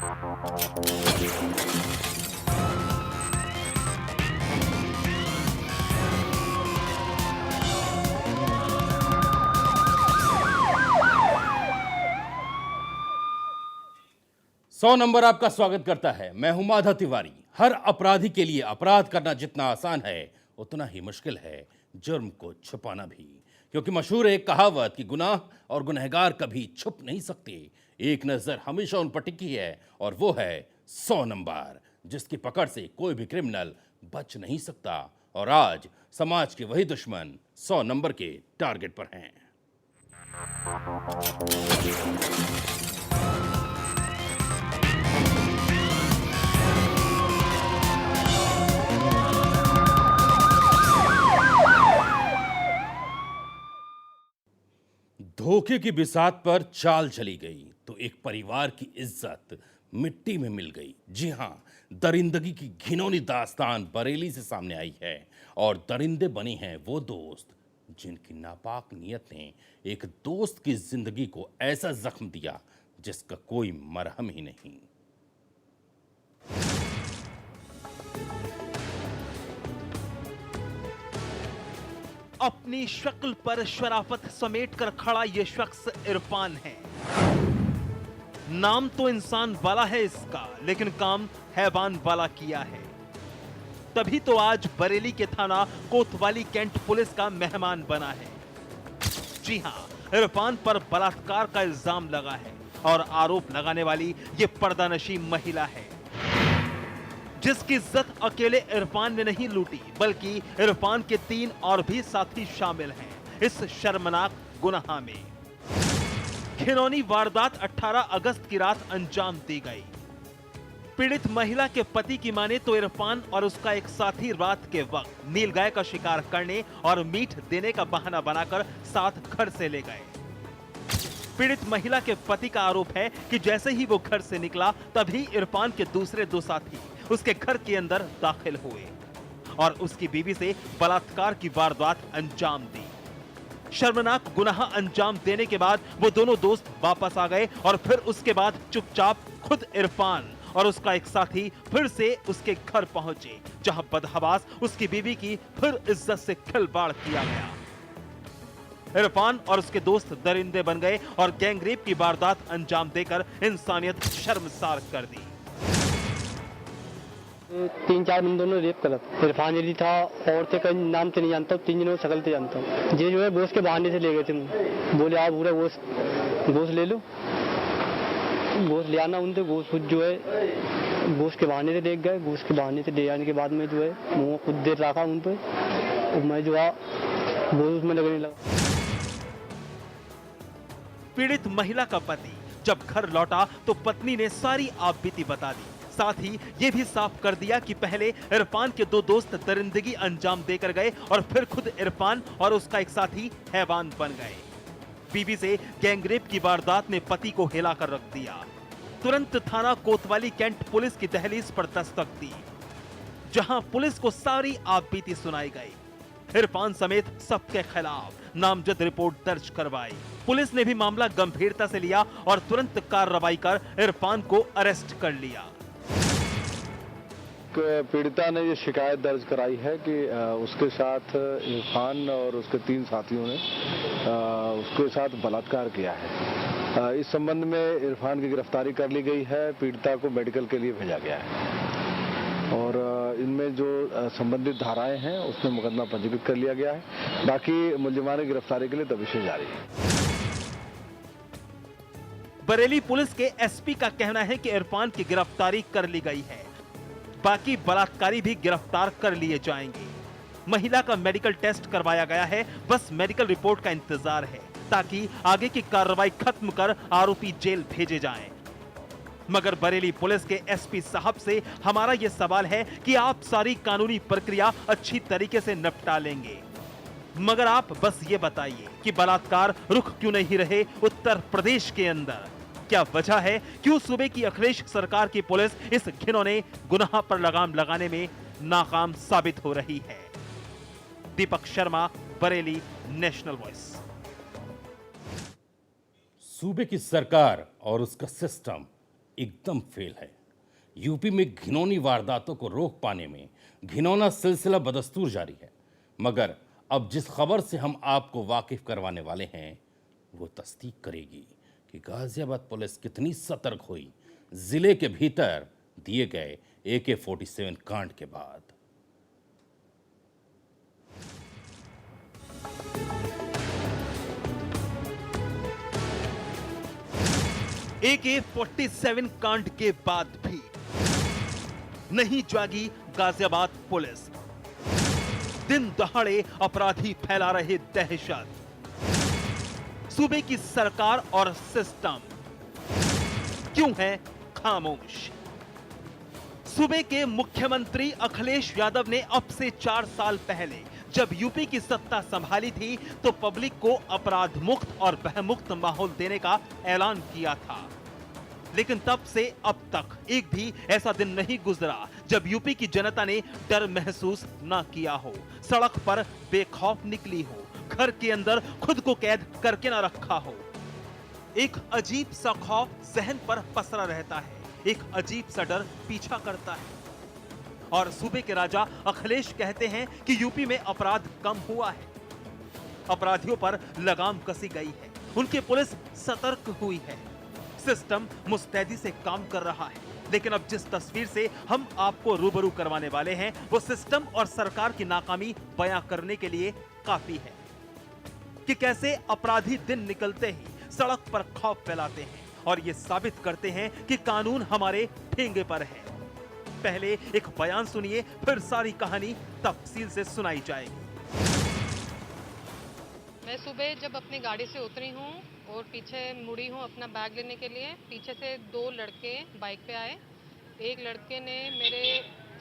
100 number आपका स्वागत करता है। मैं हूं माधा तिवारी। हर अपराधी के लिए अपराध करना जितना आसान है उतना ही मुश्किल है जुर्म को छुपाना भी, क्योंकि मशहूर एक कहावत कि गुनाह और गुनहगार कभी छुप नहीं सकते। एक नजर हमेशा उन पर टिकी है और वो है 100 नंबर, जिसकी पकड़ से कोई भी क्रिमिनल बच नहीं सकता। और आज समाज के वही दुश्मन 100 नंबर के टारगेट पर हैं। धोखे की बिसात पर चाल चली गई तो एक परिवार की इज्जत मिट्टी में मिल गई। जी हां, दरिंदगी की घिनौनी दास्तान बरेली से सामने आई है और दरिंदे बने हैं वो दोस्त जिनकी नापाक नीयत ने एक दोस्त की जिंदगी को ऐसा जख्म दिया जिसका कोई मरहम ही नहीं। अपनी शक्ल पर शराफत समेट कर खड़ा यह शख्स इरफान है। नाम तो इंसान वाला है इसका, लेकिन काम हैवान वाला किया है। तभी तो आज बरेली के थाना कोतवाली कैंट पुलिस का मेहमान बना है। जी हां, इरफान पर बलात्कार का इल्जाम लगा है और आरोप लगाने वाली यह पर्दानशी महिला है, जिसकी इज्जत अकेले इरफान ने नहीं लूटी, बल्कि इरफान के 3 और भी साथी शामिल हैं इस शर्मनाक गुनाह में। घिनौनी वारदात 18 अगस्त की रात अंजाम दी गई। पीड़ित महिला के पति की माने तो इरफान और उसका एक साथी रात के वक्त नीलगाय का शिकार करने और मीट देने का बहाना बनाकर साथ घर से ले गए। पीड़ित महिला के पति का आरोप है कि जैसे ही वो घर से निकला तभी इरफान के दूसरे 2 साथी उसके घर के अंदर दाखिल हुए और उसकी बीवी से बलात्कार की वारदात अंजाम दी। शर्मनाक गुनाह अंजाम देने के बाद वो दोनों दोस्त वापस आ गए और फिर उसके बाद चुपचाप खुद इरफान और उसका एक साथी फिर से उसके घर पहुंचे, जहां बदहवास उसकी बीवी की फिर इज्जत से खिलवाड़ किया गया। इरफान और उसके दोस्त दरिंदे बन गए और गैंगरेप की वारदात अंजाम देकर इंसानियत शर्मसार कर दी। 3-4 बंदों ने रेप करा। इरफान अली था और थे, कहीं नाम तो नहीं जानता हूँ, 3 जनों को शकल से जानता हूँ। ये जो है गोश्त के बहाने से ले गए थे, बोले आप पूरा गोश्त ले लो, गोश्त ले आना। उनसे गोश्त जो है गोश्त के बहाने से देख गए। गोश्त के बहाने से ले आने के बाद में जो है मुँह खुद देर रखा उन पर और मैं जो है गोश्त में लगने लगा। पीड़ित महिला का पति जब घर लौटा तो पत्नी ने सारी आपबीती बता दी। साथ ही यह भी साफ कर दिया कि पहले इरफान के 2 दोस्त दरिंदगी अंजाम देकर गए और फिर खुद इरफान और उसका एक साथी हैवान बन गए। बीवी से गैंगरेप की वारदात ने पति को हिलाकर रख दिया। तुरंत थाना कोतवाली कैंट पुलिस की दहलीज पर दस्तक दी, जहां पुलिस को सारी आपबीती सुनाई गई। इरफान समेत सबके खिलाफ नामजद रिपोर्ट दर्ज करवाई। पुलिस ने भी मामला गंभीरता से लिया और तुरंत कार्रवाई कर इरफान को अरेस्ट कर लिया। पीड़िता ने ये शिकायत दर्ज कराई है कि उसके साथ इरफान और उसके 3 साथियों ने उसके साथ बलात्कार किया है। इस संबंध में इरफान की गिरफ्तारी कर ली गई है। पीड़िता को मेडिकल के लिए भेजा गया है और इनमें जो संबंधित धाराएं हैं उसमें मुकदमा पंजीकृत कर लिया गया है। बाकी मुलजिमान की गिरफ्तारी के लिए तफ्तीश जारी है। बरेली पुलिस के एसपी का कहना है कि इरफान की गिरफ्तारी कर ली गई है, बाकी बलात्कारी भी गिरफ्तार कर लिए जाएंगे। महिला का मेडिकल टेस्ट करवाया गया है, बस मेडिकल रिपोर्ट का इंतजार है ताकि आगे की कार्रवाई खत्म कर आरोपी जेल भेजे जाएं। मगर बरेली पुलिस के एसपी साहब से हमारा यह सवाल है कि आप सारी कानूनी प्रक्रिया अच्छी तरीके से निपटा लेंगे, मगर आप बस ये बताइए कि बलात्कार रुक क्यों नहीं रहे उत्तर प्रदेश के अंदर? क्या वजह है क्यों सूबे की अखिलेश सरकार की पुलिस इस घिनौने गुनाह पर लगाम लगाने में नाकाम साबित हो रही है? Deepak Sharma, Bareilly, national voice. सूबे की सरकार और उसका सिस्टम एकदम फेल है। यूपी में घिनौनी वारदातों को रोक पाने में घिनौना सिलसिला बदस्तूर जारी है। मगर अब जिस खबर से हम आपको वाकिफ करवाने वाले हैं वो तस्दीक करेगी कि गाजियाबाद पुलिस कितनी सतर्क हुई जिले के भीतर दिए गए AK-47 कांड के बाद। AK-47 कांड के बाद भी नहीं जागी गाजियाबाद पुलिस। दिन दहाड़े अपराधी फैला रहे दहशत। सूबे की सरकार और सिस्टम क्यों है खामोश? सूबे के मुख्यमंत्री अखिलेश यादव ने अब से 4 साल पहले जब यूपी की सत्ता संभाली थी तो पब्लिक को अपराध मुक्त और भयमुक्त माहौल देने का ऐलान किया था। लेकिन तब से अब तक एक भी ऐसा दिन नहीं गुजरा जब यूपी की जनता ने डर महसूस ना किया हो, सड़क पर बेखौफ निकली हो, घर के अंदर खुद को कैद करके ना रखा हो। एक अजीब सा खौफ जहन पर पसरा रहता है, एक अजीब सा डर पीछा करता है। और सूबे के राजा अखिलेश कहते हैं कि यूपी में अपराध कम हुआ है, अपराधियों पर लगाम कसी गई है, उनकी पुलिस सतर्क हुई है, सिस्टम मुस्तैदी से काम कर रहा है। लेकिन अब जिस तस्वीर से हम आपको रूबरू करवाने वाले हैं वो सिस्टम और सरकार की नाकामी बयां करने के लिए काफी है कि कैसे अपराधी दिन निकलते ही सड़क पर खौफ फैलाते हैं और ये साबित करते हैं कि कानून हमारे ठेंगे पर है। पहले एक बयान सुनिए, फिर सारी कहानी तफसील से सुनाई जाएगी। मैं सुबह जब अपनी गाड़ी से उतरी हूँ और पीछे मुड़ी हूँ अपना बैग लेने के लिए, पीछे से 2 लड़के बाइक पे आए। एक लड़के ने मेरे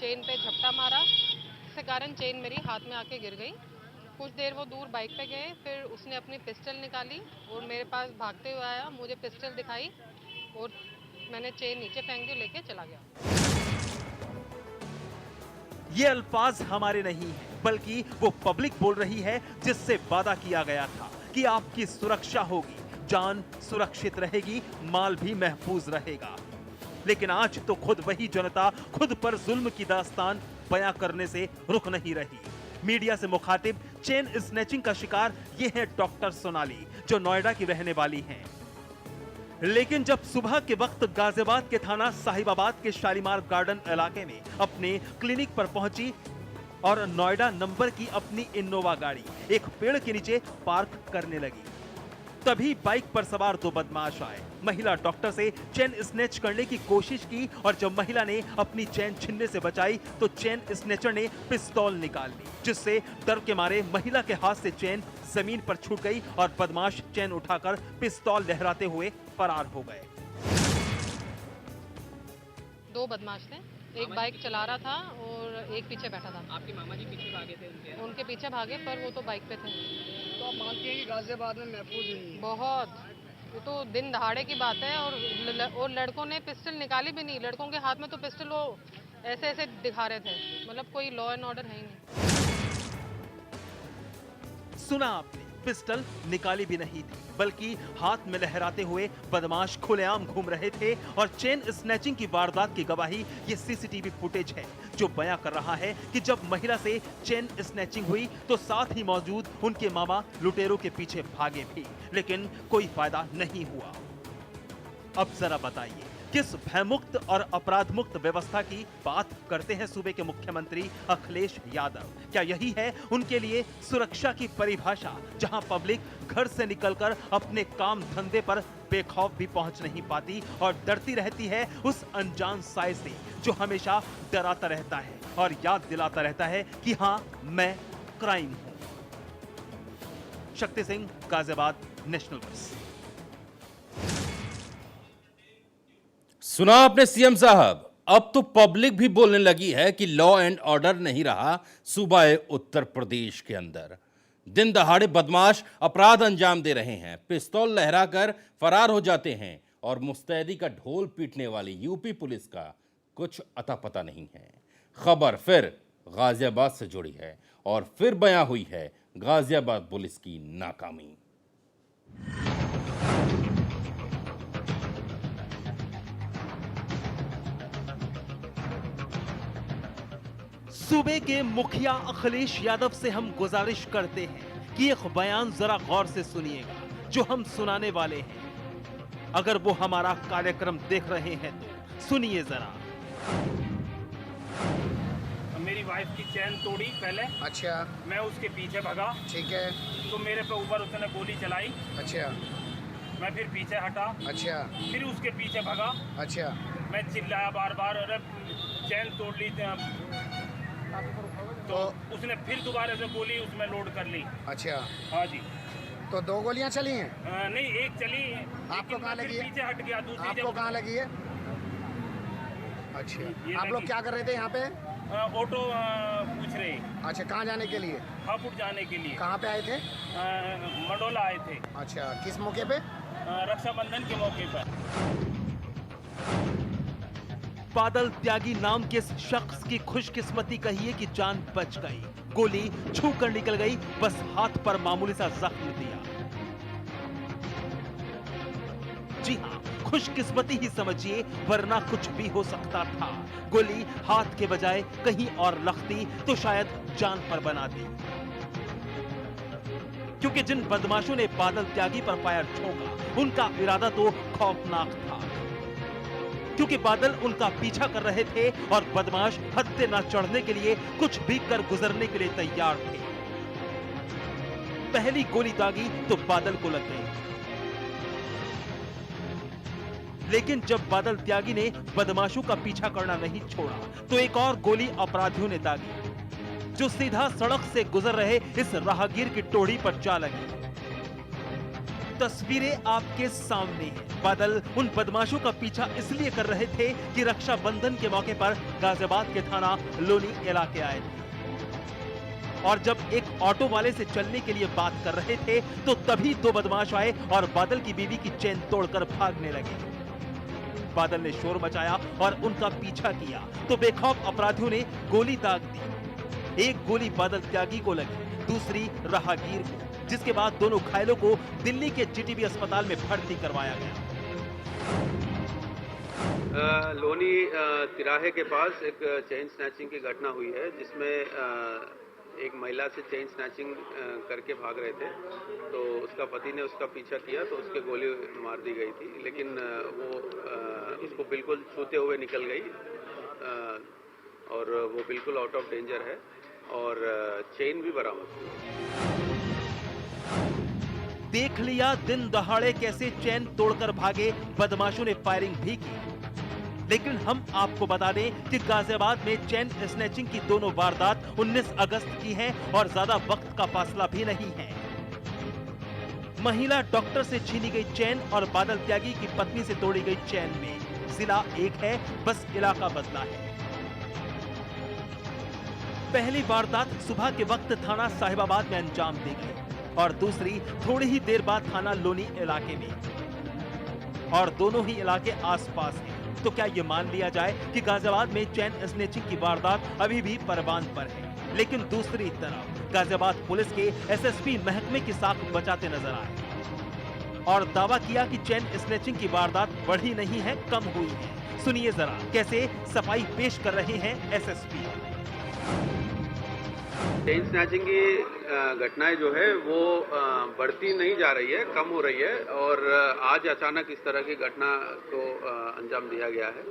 चेन पे झपटा मारा, जिसके कारण चेन मेरी हाथ में आके गिर गई। कुछ देर वो दूर बाइक पे गए, फिर उसने अपनी पिस्टल निकाली और मेरे पास भागते हुए आया, मुझे पिस्टल दिखाई और मैंने चेन नीचे फेंक दी, लेके चला गया। ये अल्फाज हमारे नहीं है बल्कि वो पब्लिक बोल रही है जिससे वादा किया गया था कि आपकी सुरक्षा होगी, जान सुरक्षित रहेगी, माल भी महफूज रहेगा। लेकिन आज तो खुद वही जनता खुद पर जुल्म की दास्तान बयां करने से रुक नहीं रही। मीडिया से मुखातिब चेन स्नैचिंग का शिकार ये है डॉक्टर सोनाली, जो नोएडा की रहने वाली हैं। लेकिन जब सुबह के वक्त गाजियाबाद के थाना साहिबाबाद के शालीमार गार्डन इलाके में अपने क्लिनिक पर पहुंची और नोएडा नंबर की अपनी इनोवा गाड़ी एक पेड़ के नीचे पार्क करने लगी, तभी बाइक पर सवार 2 बदमाश आए। महिला डॉक्टर से चेन स्नैच करने की कोशिश की और जब महिला ने अपनी चेन छीनने से बचाई तो चेन स्नैचर ने पिस्तौल निकाल ली, जिससे डर के मारे महिला के हाथ से चेन जमीन पर छूट गई और बदमाश चेन उठाकर पिस्तौल लहराते हुए फरार हो गए। 2 बदमाश थे, एक बाइक चला रहा था और एक पीछे बैठा था। आपके मामा जी पीछे भागे थे उनके पीछे भागे, पर वो तो बाइक पे थे। तो आप मानती हैं कि गाजियाबाद में महफूज नहीं है? बहुत, वो तो दिन दहाड़े की बात है। और लड़कों ने पिस्टल निकाली भी नहीं, लड़कों के हाथ में तो पिस्टल वो ऐसे ऐसे दिखा रहे थे, मतलब कोई लॉ एंड ऑर्डर है ही नहीं। सुना आपने, पिस्टल निकाली भी नहीं थी बल्कि हाथ में लहराते हुए बदमाश खुलेआम घूम रहे थे। और चेन स्नैचिंग की वारदात की गवाही ये सीसीटीवी फुटेज है जो बयां कर रहा है कि जब महिला से चेन स्नैचिंग हुई तो साथ ही मौजूद उनके मामा लुटेरों के पीछे भागे भी, लेकिन कोई फायदा नहीं हुआ। अब जरा बताइए, किस भयमुक्त और अपराध मुक्त व्यवस्था की बात करते हैं सूबे के मुख्यमंत्री अखिलेश यादव? क्या यही है उनके लिए सुरक्षा की परिभाषा, जहां पब्लिक घर से निकलकर अपने काम धंधे पर बेखौफ भी पहुंच नहीं पाती और डरती रहती है उस अनजान साए से जो हमेशा डराता रहता है और याद दिलाता रहता है कि हां, मैं क्राइम हूं। शक्ति सिंह, गाजियाबाद, नेशनल बस। सुना आपने सीएम साहब, अब तो पब्लिक भी बोलने लगी है कि लॉ एंड ऑर्डर नहीं रहा सूबा उत्तर प्रदेश के अंदर। दिन दहाड़े बदमाश अपराध अंजाम दे रहे हैं, पिस्तौल लहराकर फरार हो जाते हैं और मुस्तैदी का ढोल पीटने वाली यूपी पुलिस का कुछ अता पता नहीं है। खबर फिर गाजियाबाद से जुड़ी है और फिर बयां हुई है गाजियाबाद पुलिस की नाकामी। सूबे के मुखिया अखिलेश यादव से हम गुजारिश करते हैं कि एक बयान जरा गौर से सुनिएगा जो हम सुनाने वाले हैं। अगर वो हमारा कार्यक्रम देख रहे हैं तो सुनिए जरा। मेरी वाइफ की चैन तोड़ी पहले। अच्छा, मैं उसके पीछे भागा ठीक है। तो मेरे पे ऊपर उसने गोली चलाई। अच्छा मैं फिर पीछे हटा, अच्छा फिर उसके पीछे भागा। अच्छा मैं चिल्लाया बार बार, अरे चैन तोड़ ली। तो उसने फिर दोबारा से गोली उसमें लोड कर ली। अच्छा, हाँ जी। तो 2 गोलियां चली हैं? नहीं, एक चली। आपको कहाँ लगी है? पीछे हट गया। दूसरी आपको कहाँ लगी है? अच्छा, ये आप लोग लगी। क्या कर रहे थे यहाँ पे? ऑटो पूछ रहे। अच्छा, कहाँ जाने के लिए? हापुड़ जाने के लिए। कहाँ पे आए थे? मंडोला आए थे। अच्छा, किस मौके पे? रक्षाबंधन के मौके पर। बादल त्यागी नाम के इस शख्स की खुशकिस्मती कहिए कि जान बच गई। गोली छू कर निकल गई, बस हाथ पर मामूली सा जख्म दिया। जी हाँ, खुशकिस्मती ही समझिए, वरना कुछ भी हो सकता था। गोली हाथ के बजाय कहीं और लगती तो शायद जान पर बना दी। क्योंकि जिन बदमाशों ने बादल त्यागी पर फायर ठोका, उनका इरादा तो खौफनाक था। क्योंकि बादल उनका पीछा कर रहे थे और बदमाश हद से न चढ़ने के लिए कुछ भी कर गुजरने के लिए तैयार थे। पहली गोली दागी तो बादल को लग गई, लेकिन जब बादल त्यागी ने बदमाशों का पीछा करना नहीं छोड़ा तो एक और गोली अपराधियों ने दागी, जो सीधा सड़क से गुजर रहे इस राहगीर की टोड़ी पर जा लगी। तस्वीरें आपके सामने हैं। बादल उन बदमाशों का पीछा इसलिए कर रहे थे कि रक्षाबंधन के मौके पर गाजियाबाद के थाना लोनी इलाके आए थे और जब एक ऑटो वाले से चलने के लिए बात कर रहे थे तो तभी 2 बदमाश आए और बादल की बीवी की चेन तोड़कर भागने लगे। बादल ने शोर मचाया और उनका पीछा किया तो बेखौफ अपराधियों ने गोली दाग दी। एक गोली बादल त्यागी को लगी, दूसरी राहगीर को, जिसके बाद दोनों घायलों को दिल्ली के जीटीबी अस्पताल में भर्ती करवाया गया। लोनी तिराहे के पास एक चेन स्नैचिंग की घटना हुई है, जिसमें एक महिला से चेन स्नैचिंग करके भाग रहे थे। तो उसका पति ने उसका पीछा किया तो उसके गोली मार दी गई थी, लेकिन वो उसको बिल्कुल छूते हुए निकल गई और वो बिल्कुल आउट ऑफ डेंजर है और चेन भी बरामद हुई। देख लिया दिन दहाड़े कैसे चैन तोड़कर भागे बदमाशों ने फायरिंग भी की। लेकिन हम आपको बता दें कि गाजियाबाद में चैन स्नैचिंग की दोनों वारदात 19 अगस्त की हैं और ज्यादा वक्त का फासला भी नहीं है। महिला डॉक्टर से छीनी गई चैन और बादल त्यागी की पत्नी से तोड़ी गई चैन में जिला एक है, बस इलाका बदला है। पहली वारदात सुबह के वक्त थाना साहिबाबाद में अंजाम दी गई और दूसरी थोड़ी ही देर बाद थाना लोनी इलाके में, और दोनों ही इलाके आसपास हैं। तो क्या ये मान लिया जाए कि गाजियाबाद में चैन स्नैचिंग की वारदात अभी भी परवान पर है, लेकिन दूसरी तरफ गाजियाबाद पुलिस के एसएसपी महकमे की साख बचाते नजर आए और दावा किया कि चैन स्नैचिंग की वारदात बढ़ी नहीं है, कम हुई है। सुनिए जरा कैसे सफाई पेश कर रहे हैं एसएसपी। चेन स्नैचिंग की घटनाएं जो है वो बढ़ती नहीं जा रही है, कम हो रही है और आज अचानक इस तरह की घटना को अंजाम दिया गया है।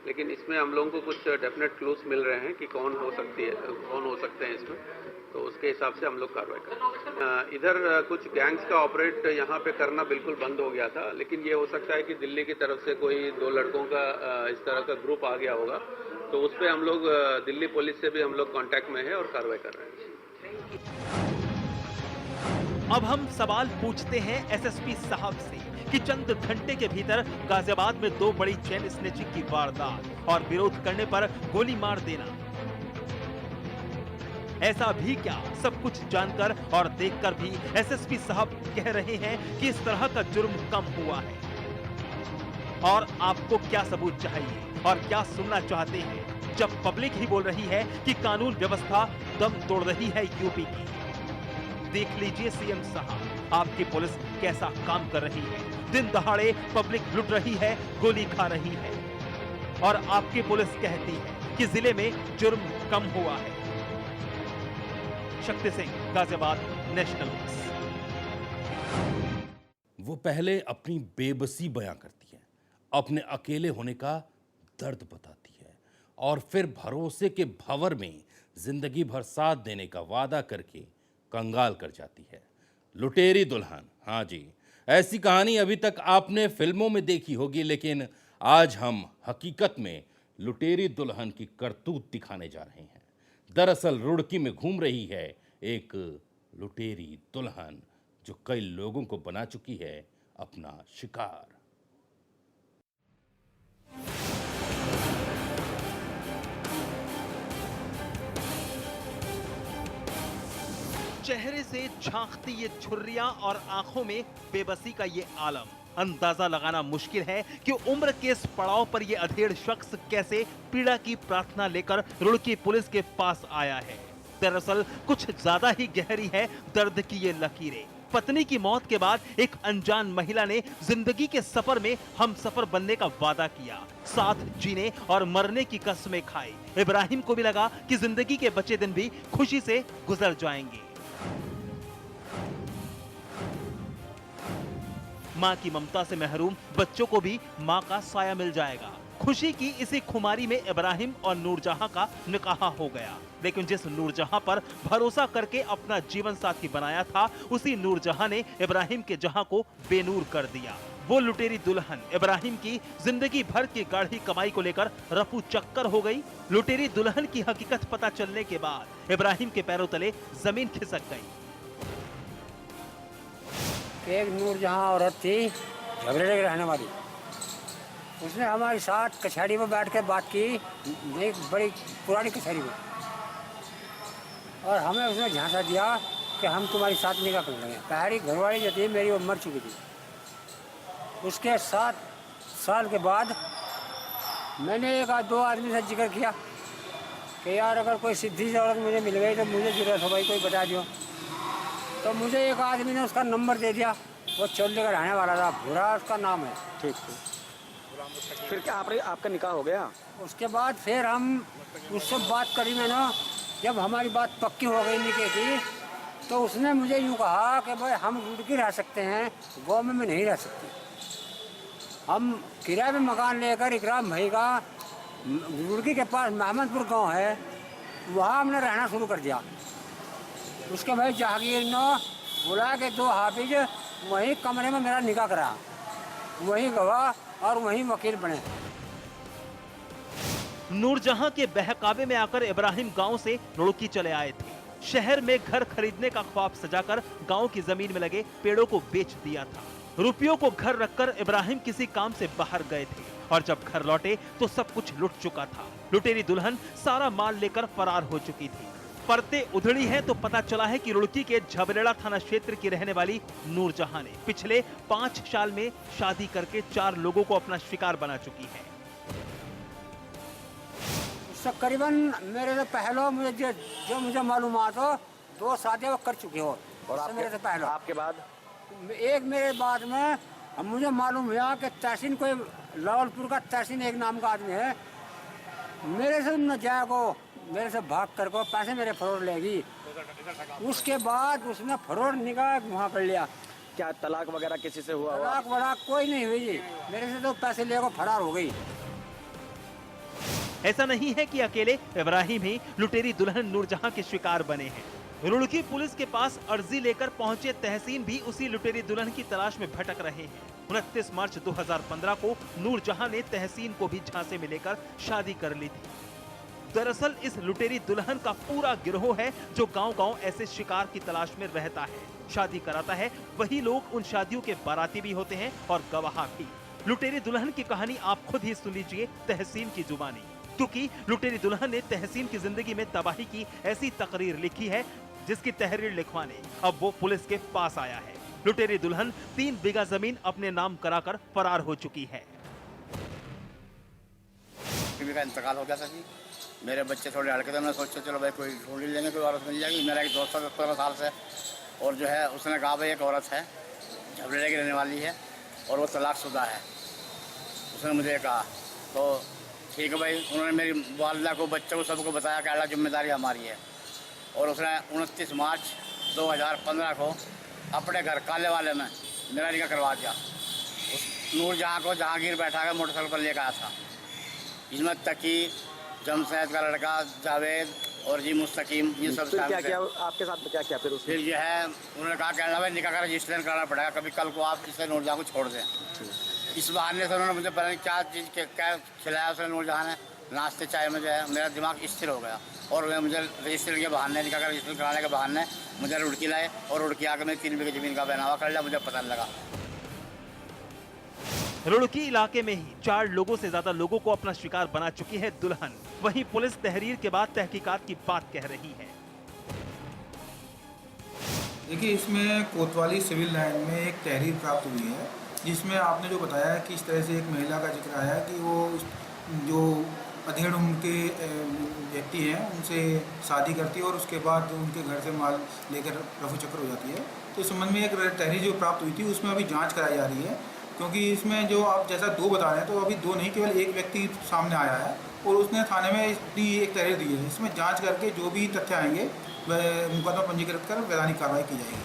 लेकिन इसमें हम लोगों को कुछ डेफिनेट क्लूज मिल रहे हैं कि कौन हो सकते हैं इसमें, तो उसके हिसाब से हम लोग कार्रवाई करें। इधर कुछ गैंग्स का ऑपरेट यहाँ पे करना बिल्कुल बंद हो गया था, लेकिन ये हो सकता है कि दिल्ली की तरफ से कोई 2 लड़कों का इस तरह का ग्रुप आ गया होगा, तो उस पर हम लोग दिल्ली पुलिस से भी हम लोग कांटेक्ट में है और कार्रवाई कर रहे हैं। अब हम सवाल पूछते हैं एसएसपी साहब से कि चंद घंटे के भीतर गाजियाबाद में 2 बड़ी चेन स्नैचिंग की वारदात और विरोध करने पर गोली मार देना, ऐसा भी क्या? सब कुछ जानकर और देखकर भी एसएसपी साहब कह रहे हैं कि इस तरह का जुर्म कम हुआ है। और आपको क्या सबूत चाहिए और क्या सुनना चाहते हैं जब पब्लिक ही बोल रही है कि कानून व्यवस्था दम तोड़ रही है यूपी की? देख लीजिए सीएम साहब, आपकी पुलिस कैसा काम कर रही है। दिन दहाड़े पब्लिक लुट रही है, गोली खा रही है और आपकी पुलिस कहती है कि जिले में जुर्म कम हुआ है। Shakti Singh, Ghaziabad, national press. वो पहले अपनी बेबसी बयां करती है, अपने अकेले होने का दर्द बताती है और फिर भरोसे के भंवर में जिंदगी भर साथ देने का वादा करके कंगाल कर जाती है। लुटेरी दुल्हन, हाँ जी, ऐसी कहानी अभी तक आपने फिल्मों में देखी होगी, लेकिन आज हम हकीकत में लुटेरी दुल्हन की करतूत दिखाने जा रहे हैं। दरअसल रुड़की में घूम रही है एक लुटेरी दुल्हन जो कई लोगों को बना चुकी है अपना शिकार। चेहरे से झांकती ये झुर्रियां और आंखों में बेबसी का ये आलम, अंदाजा लगाना मुश्किल है कि उम्र के इस पड़ाव पर ये अधेड़ शख्स कैसे पीड़ा की प्रार्थना लेकर रुड़की पुलिस के पास आया है। दरअसल कुछ ज्यादा ही गहरी है दर्द की ये लकीरें। पत्नी की मौत के बाद एक अनजान महिला ने जिंदगी के सफर में हम सफर बनने का वादा किया, साथ जीने और मरने की कस्में खाई। इब्राहिम को भी लगा कि जिंदगी के बचे दिन भी खुशी से गुजर जाएंगे। मां की ममता से महरूम बच्चों को भी मां का साया मिल जाएगा। खुशी की इसी खुमारी में इब्राहिम और नूरजहां का निकाह हो गया, लेकिन जिस नूरजहां पर भरोसा करके अपना जीवन साथी बनाया था, उसी नूरजहां ने इब्राहिम के जहां को बेनूर कर दिया। वो लुटेरी दुल्हन इब्राहिम की जिंदगी भर की गाढ़ी कमाई को लेकर रफू चक्कर हो गई। लुटेरी दुल्हन की हकीकत पता चलने के बाद इब्राहिम के पैरों तले जमीन खिसक गई। एक नूरजहां औरत थी, झगड़े के रहने वाली। उसने हमारे साथ कचहरी में बैठ कर बात की, एक बड़ी पुरानी कचहरी में, और हमें उसने झांसा दिया कि हम तुम्हारी साथ निकाह कर लेंगे। पहली घरवाली जो थी मेरी, वो मर चुकी थी। उसके 7 साल के बाद मैंने एक दो आदमी से जिक्र किया कि यार अगर कोई सीधी सी औरत मुझे मिल गई तो मुझे जरूरत हो भाई, कोई बता दो। तो मुझे एक आदमी ने उसका नंबर दे दिया। वो चोले का रहने वाला था, भूरा उसका नाम है। ठीक। फिर क्या आपका निकाह हो गया? उसके बाद फिर हम उससे बात करी मैंने। जब हमारी बात पक्की हो गई निकाह की, तो उसने मुझे यूँ कहा कि भाई हम रुड़की रह सकते हैं, गाँव में नहीं रह सकते। हम किराए में मकान लेकर इकराम भाई का रुड़की के पास महमदपुर गाँव है, वहाँ हमने रहना शुरू कर दिया। उसके भाई जहांगीर ने बुला के 2 हाफिज वहीं कमरे में मेरा निकाह करा, वहीं गवाह और वहीं वकील बने। नूरजहां के बहकावे में आकर इब्राहिम गांव से रुड़की चले आए थे। शहर में घर खरीदने का ख्वाब सजाकर गांव की जमीन में लगे पेड़ों को बेच दिया था। रुपयों को घर रखकर इब्राहिम किसी काम से बाहर गए थे और जब घर लौटे तो सब कुछ लुट चुका था। लुटेरी दुल्हन सारा माल लेकर फरार हो चुकी थी। परतें उधड़ी हैं तो पता चला है कि रुड़की के झबरेड़ा थाना क्षेत्र की रहने वाली नूरजहां ने पिछले 5 साल में शादी करके 4 लोगों को अपना शिकार बना चुकी है। तकरीबन मेरे से पहले मुझे जो मुझे मालूमात हो 2 शादियां वो कर चुकी हो। और मेरे से पहले आपके बाद एक मेरे बाद में अब मुझे मालूम हुआ कि तहसीन कोई लाहौलपुर का तहसीन एक नाम का आदमी है, मेरे से न जाएगो, मेरे से भाग कर को पैसे मेरे फरोड़ लेगी। उसके बाद उसने फरोड़ निकाह वहाँ कर लिया। क्या तलाक वगैरह किसी से हुआ? तलाक वलाक कोई नहीं हुई जी, मेरे से तो पैसे लेकर फरार हो गई। ऐसा नहीं है कि अकेले इब्राहिम ही लुटेरी दुल्हन नूरजहां के शिकार बने हैं। रुड़की पुलिस के पास अर्जी लेकर पहुंचे तहसीन भी उसी लुटेरी दुल्हन की तलाश में भटक रहे हैं। 29 मार्च 2015 को नूरजहां ने तहसीन को भी झांसे में लेकर शादी कर ली थी। दरअसल इस लुटेरी दुल्हन का पूरा गिरोह है जो गांव-गांव ऐसे शिकार की तलाश में रहता है, शादी कराता है। वही लोग उन शादियों के बाराती भी होते हैं और गवाह भी। लुटेरी दुल्हन की कहानी आप खुद ही सुन लीजिए तहसीन की जुबानी, क्योंकि लुटेरी दुल्हन ने तहसीन की जिंदगी में तबाही की ऐसी तकरीर लिखी है जिसकी तहरीर लिखवाने अब वो पुलिस के पास आया है। लुटेरी दुल्हन 3 बीघा जमीन अपने नाम कराकर फरार हो चुकी है। का इंतकाल हो गया था जी, मेरे बच्चे थोड़े लड़के थे, मैं सोचा चलो भाई कोई ढूंढ ही लेंगे, कोई औरत मिल जाएगी। मेरा एक दोस्त है 15 साल से, और जो है उसने कहा भाई एक औरत है झबरेड़े की रहने वाली है और वो तलाकशुदा है। उसने मुझे कहा तो ठीक है भाई। उन्होंने मेरी वालिदा को, बच्चों को, सबको बताया कि अल्लाह जिम्मेदारी हमारी है। और उसने 29 मार्च 2015 को अपने घर काले वाले में मेरा निकाह करवा दिया। उस नूरजहां को जहांगीर बैठा कर मोटरसाइकिल पर लेकर आया था। इसमें तकी, जमशेद का लड़का जावेद और जी मुस्तकीम, ये सब फिर क्या किया आपके साथ? क्या किया फिर उसने? फिर जो है उन्होंने कहा कहना भाई निकाह का रजिस्ट्रेशन कराना पड़ेगा, कभी कल को आप इसे नूरजहां को छोड़ दें। इस बहाने से उन्होंने मुझे पता नहीं क्या चीज़ क्या खिलाया उसने नूरजहां ने, नाश्ते चाय में जो है मेरा दिमाग स्थिर हो गया और वे मुझे रजिस्ट्रेशन के बहाने, निकाह का रजिस्ट्रेशन कराने के बहाने मुझे रुड़की लाए और रुड़की आकर मैं 3 बीघे ज़मीन का बहनावा कर लिया, मुझे पता नहीं लगा। रुड़की इलाके में ही 4 लोगों से ज्यादा लोगों को अपना शिकार बना चुकी है दुल्हन। वहीं पुलिस तहरीर के बाद तहकीकात की बात कह रही है। देखिए, इसमें कोतवाली सिविल लाइन में एक तहरीर प्राप्त हुई है जिसमें आपने जो बताया है कि इस तरह से एक महिला का जिक्र आया कि वो जो अधेड़ उम्र के व्यक्ति हैं उनसे शादी करती है और उसके बाद उनके घर से माल लेकर रफू चक्कर हो जाती है। तो इस संबंध में एक तहरीर जो प्राप्त हुई थी उसमें अभी जांच कराई जा रही है, क्योंकि इसमें जो आप जैसा 2 बता रहे हैं तो अभी 2 नहीं केवल एक व्यक्ति सामने आया है और उसने थाने में एक तहरीर दी है। इसमें जाँच करके जो भी तथ्य आएंगे वह मुकदमा पंजीकृत कर वैधानिक कार्रवाई की जाएगी।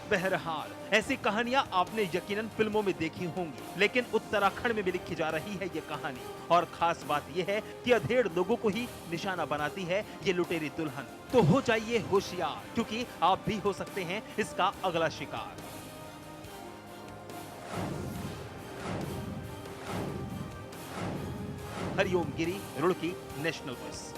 बहरहाल ऐसी कहानियां आपने यकीनन फिल्मों में देखी होंगी, लेकिन उत्तराखंड में भी लिखी जा रही है ये कहानी। और खास बात यह है कि अधेड़ लोगों को ही निशाना बनाती है ये लुटेरी दुल्हन। तो हो जाइए होशियार, क्योंकि आप भी हो सकते हैं इसका अगला शिकार। हरिओम गिरी, रुड़की, नेशनल वॉइस।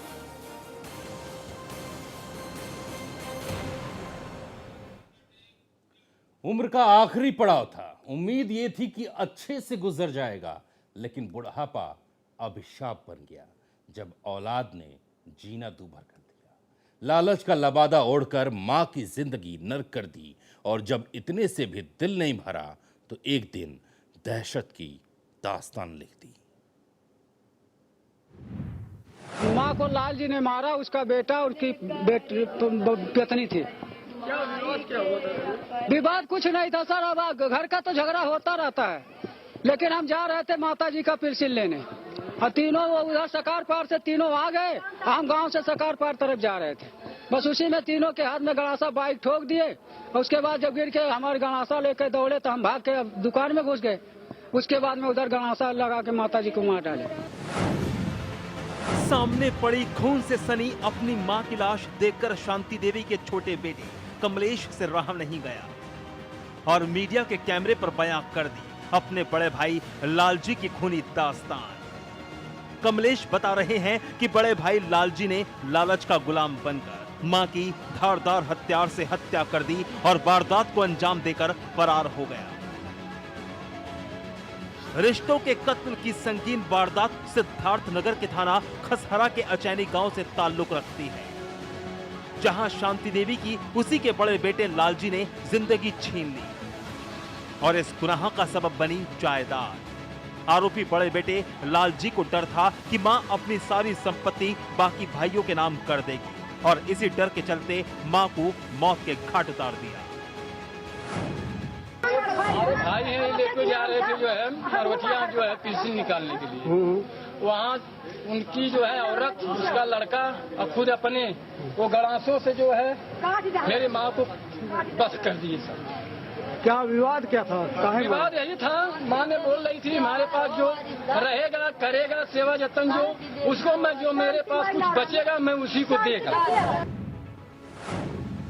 उम्र का आखिरी पड़ाव था। उम्मीद ये थी कि अच्छे से गुजर जाएगा, लेकिन बुढ़ापा अभिशाप बन गया जब औलाद ने जीना दूभर कर दिया। लालच का लबादा ओढ़कर मां की जिंदगी नर्क कर दी, और जब इतने से भी दिल नहीं भरा तो एक दिन दहशत की दास्तान लिख दी। माँ को लाल जी ने मारा, उसका बेटा और उसकी पत्नी थी। विवाद कुछ नहीं था सर, अब घर का तो झगड़ा होता रहता है, लेकिन हम जा रहे थे माता जी का पिरसिल लेने और तीनों उधर सकार पार से तीनों आ गए, हम गांव से सकार पार तरफ जा रहे थे। बस उसी में तीनों के हाथ में गणासा बाइक ठोक दिए और उसके बाद जब गिर के हमारे गणासा लेकर दौड़े तो हम भाग के दुकान में घुस गए। उसके बाद में उधर गणासा लगा के माता जी को मार डाले। सामने पड़ी खून से सनी अपनी मां की लाश देखकर शांति देवी के छोटे बेटे कमलेश से रहा नहीं गया और मीडिया के कैमरे पर बयां कर दी अपने बड़े भाई लालजी की खूनी दास्तान। कमलेश बता रहे हैं कि बड़े भाई लालजी ने लालच का गुलाम बनकर मां की धारदार हथियार से हत्या कर दी और वारदात को अंजाम देकर फरार हो गया। रिश्तों के कत्ल की संगीन वारदात सिद्धार्थ नगर के थाना खसहरा के अचैनी गांव से ताल्लुक रखती है, जहां शांति देवी की उसी के बड़े बेटे लालजी ने जिंदगी छीन ली और इस गुनाह का सबब बनी जायदाद। आरोपी बड़े बेटे लालजी को डर था कि मां अपनी सारी संपत्ति बाकी भाइयों के नाम कर देगी और इसी डर के चलते मां को मौत के घाट उतार दिया। भाई हैं लेके जा रहे थे जो है पर्वतिया जो है पीसी निकालने के लिए, वहाँ उनकी जो है औरत उसका लड़का और खुद अपने वो गड़ासों से जो है मेरी माँ को बस कर दिए सब। क्या विवाद क्या था? विवाद यही था, माँ ने बोल रही थी हमारे पास जो रहेगा करेगा सेवा जतन जो उसको मैं जो मेरे पास कुछ बचेगा मैं उसी को देगा।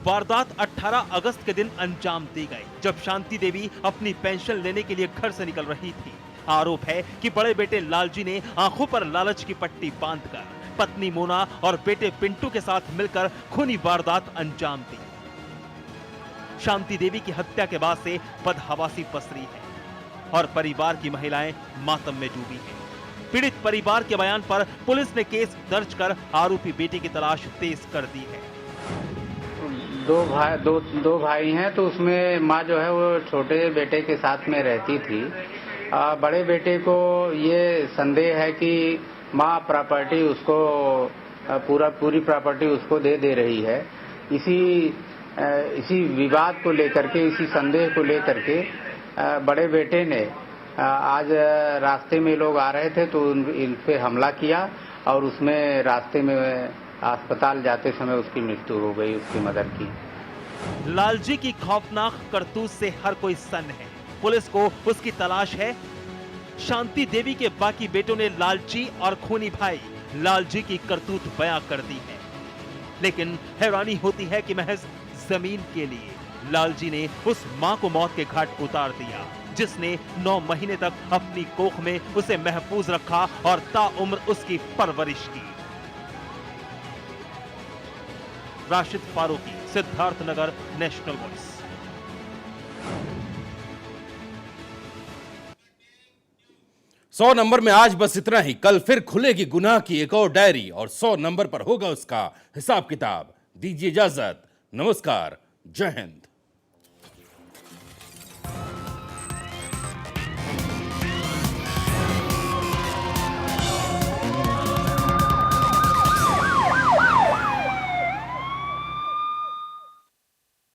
वारदात 18 अगस्त के दिन अंजाम दी गई जब शांति देवी अपनी पेंशन लेने के लिए घर से निकल रही थी। आरोप है कि बड़े बेटे लालजी ने आंखों पर लालच की पट्टी बांधकर पत्नी मोना और बेटे पिंटू के साथ मिलकर खूनी वारदात अंजाम दी। शांति देवी की हत्या के बाद से बदहवासी पसरी है और परिवार की महिलाएं मातम में डूबी हैं। पीड़ित परिवार के बयान पर पुलिस ने केस दर्ज कर आरोपी बेटे की तलाश तेज कर दी है। दो भाई हैं, तो उसमें माँ जो है वो छोटे बेटे के साथ में रहती थी। बड़े बेटे को ये संदेह है कि माँ प्रॉपर्टी उसको पूरी प्रॉपर्टी उसको दे रही है। इसी विवाद को लेकर के, इसी संदेह को लेकर के बड़े बेटे ने आज रास्ते में लोग आ रहे थे तो इन पे हमला किया और उसमें रास्ते में अस्पताल जाते समय उसकी मृत्यु हो गई, उसकी मदर की। लालजी की खौफनाक करतूत से हर कोई सन्न है। पुलिस को उसकी तलाश है। शांति देवी के बाकी बेटों ने लालजी और खूनी भाई लालजी की करतूत बयां कर दी है, लेकिन हैरानी होती है कि महज जमीन के लिए लालजी ने उस मां को मौत के घाट उतार दिया, जिसने 9 महीने तक अपनी कोख में उसे महफूज रखा और ताउम्र उसकी परवरिश की। Rashid Farooqui, Siddharthnagar, national voice. सौ नंबर में आज बस इतना ही। कल फिर खुलेगी गुनाह की एक और डायरी और 100 नंबर पर होगा उसका हिसाब किताब। दीजिए इजाजत, नमस्कार, जय हिंद।